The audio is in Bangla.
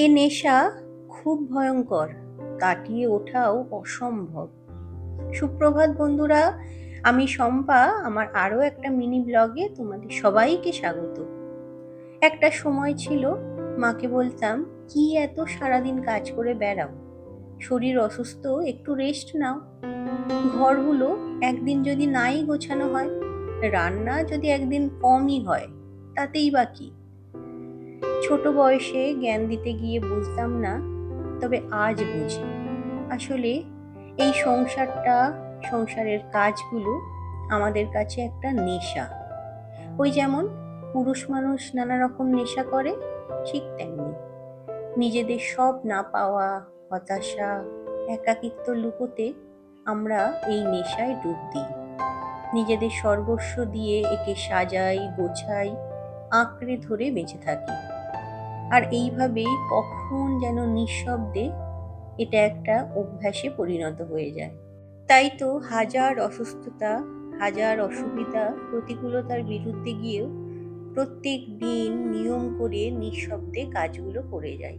এ নেশা খুব ভয়ঙ্কর, কাটিয়ে ওঠাও অসম্ভব। সুপ্রভাত বন্ধুরা, আমি শম্পা। আমার আরো একটা মিনি ব্লগে তোমাদের সবাইকে স্বাগত। একটা সময় ছিল, মাকে বলতাম, কি এত সারাদিন কাজ করে বেড়াও, শরীর অসুস্থ, একটু রেস্ট নাও। ঘরগুলো একদিন যদি নাই গোছানো হয়, রান্না যদি একদিন কমই হয়, তাতেই বা কি। ছোট বয়সে জ্ঞান দিতে গিয়ে বুঝতাম না, তবে আজ বুঝি। আসলে এই সংসারের কাজগুলো আমাদের কাছে একটা নেশা। ওই যেমন পুরুষ মানুষ নানা রকম নেশা করে, ঠিক তেমনি নিজেদের সব না পাওয়া, হতাশা, একাকিত্ব লুকোতে আমরা এই নেশায় ডুব দিই। নিজেদের সর্বস্ব দিয়ে একে সাজাই, গোছাই, আঁকড়ে ধরে বেঁচে থাকি। আর এইভাবেই কখন যেন নিঃশব্দে এটা একটা অভ্যাসে পরিণত হয়ে যায়। তাই তো হাজার অসুস্থতা, হাজার অসুবিধা, প্রতিকূলতার বিরুদ্ধে গিয়েও প্রত্যেক দিন নিয়ম করে নিঃশব্দে কাজগুলো করে যাই।